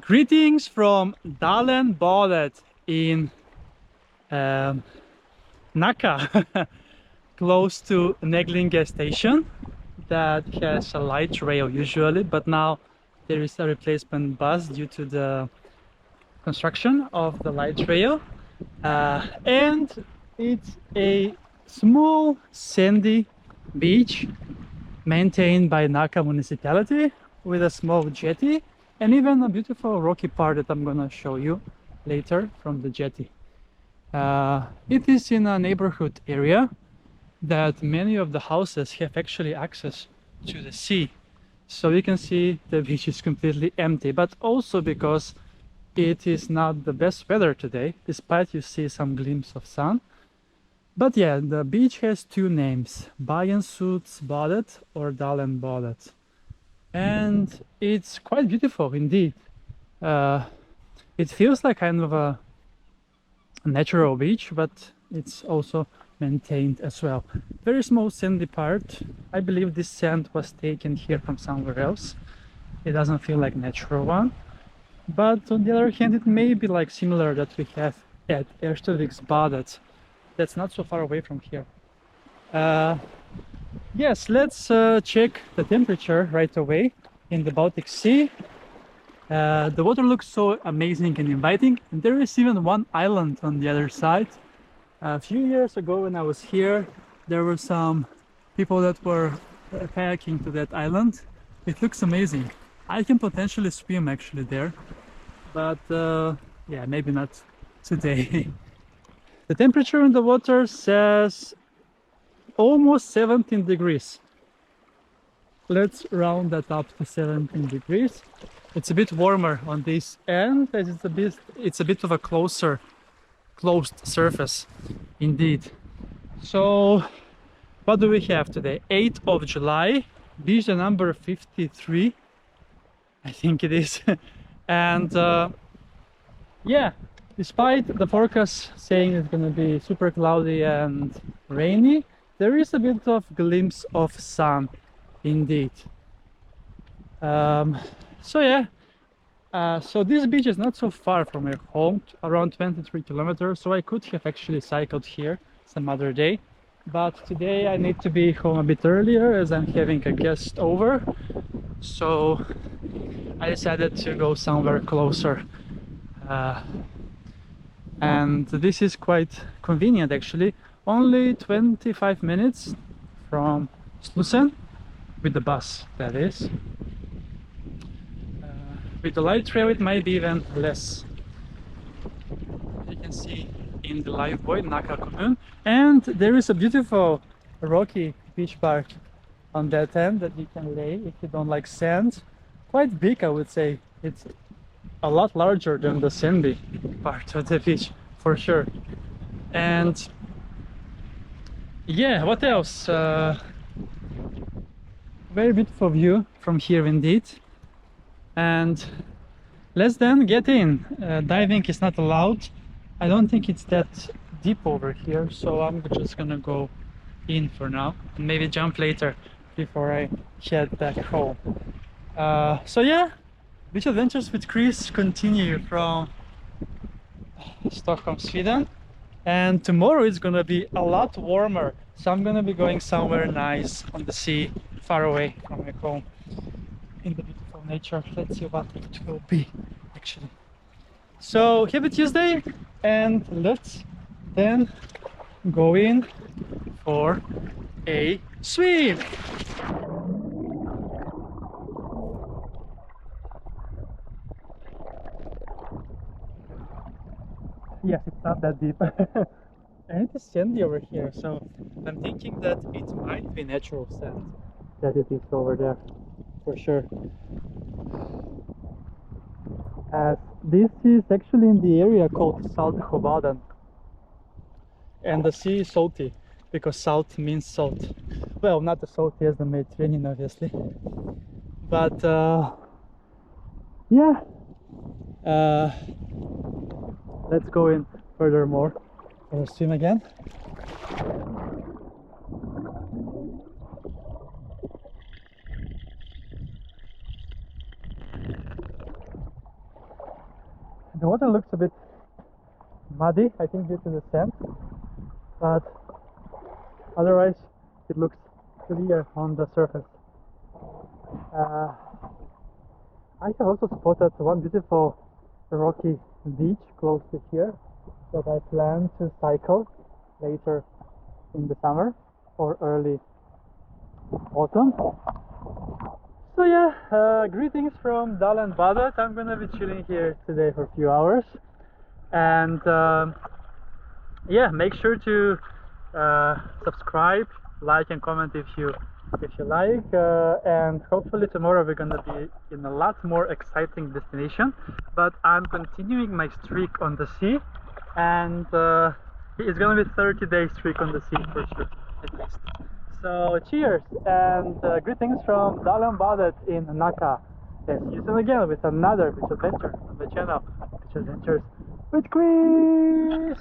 Greetings from Dalenbadet in um, Nacka, close to Neglinge station that has a light rail usually, but now there is a replacement bus due to the construction of the light rail. And it's a small sandy beach maintained by Nacka municipality with a small jetty and even a beautiful rocky part that I'm gonna show you later from the jetty. It is in a neighborhood area that many of the houses have actually access to the sea. So you can see the beach is completely empty, but also because it is not the best weather today, despite you see some glimpse of sun. But yeah, the beach has two names, Badet or Dalenbadet. And it's quite beautiful indeed. It feels like kind of a natural beach, but it's also maintained as well. Very small sandy part. I believe this sand was taken here from somewhere else. It doesn't feel like natural one. But on the other hand, it may be like similar that we have at Badet. That's not so far away from here. Yes, let's check the temperature right away in the Baltic Sea. The water looks so amazing and inviting, and there is even one island on the other side. A few years ago when I was here, there were some people that were kayaking to that island. It looks amazing. I can potentially swim actually there, but yeah, maybe not today. The temperature in the water says almost 17 degrees. Let's round that up to 17 degrees. It's a bit warmer on this end as it's a bit of a closed surface indeed. So what do we have today? 8th of July, beach number 53, I think it is. And yeah, despite the forecast saying it's going to be super cloudy and rainy, there is a bit of glimpse of sun indeed. So yeah, so this beach is not so far from my home, around 23 kilometers, so I could have actually cycled here some other day, but today I need to be home a bit earlier as I'm having a guest over, so I decided to go somewhere closer. And this is quite convenient actually, only 25 minutes from Slusen with the bus, that is. With the light rail it might be even less. You can see in the live void Nacka commune, and there is a beautiful rocky beach park on that end that you can lay if you don't like sand. Quite big, I would say. It's a lot larger than the sandy part of the beach for sure. And yeah, what else? Very beautiful view from here indeed. And let's then get in. Diving is not allowed. I don't think it's that deep over here, so I'm just gonna go in for now and maybe jump later before I head back home. So yeah, beach adventures with Kris continue from Stockholm, Sweden, and tomorrow it's gonna be a lot warmer, so I'm gonna be going somewhere nice on the sea, far away from my home, in the beautiful nature. Let's see what it will be actually. So happy Tuesday, and let's then go in for a swim. Yes, it's not that deep. And it is sandy over here, so I'm thinking that it might be natural sand that it is over there, for sure. As this is actually in the area called Saltbaden, and the sea is salty because salt means salt. Well, not as salty as the Mediterranean, obviously, but yeah. Let's go in furthermore or swim again. The water looks a bit muddy, I think due to the sand, but otherwise it looks clear on the surface. I have also spotted one beautiful rocky beach close to here that I plan to cycle later in the summer or early autumn. So yeah, greetings from Dalenbadet. I'm gonna be chilling here today for a few hours, and yeah, make sure to subscribe, like and comment if you like, and hopefully tomorrow we're gonna be in a lot more exciting destination. But I'm continuing my streak on the sea, and it's gonna be 30-day streak on the sea for sure, at least. So cheers and greetings from Dalenbadet in Nacka. And see you soon again with another beach adventure on the channel, Beach Adventures with Kris.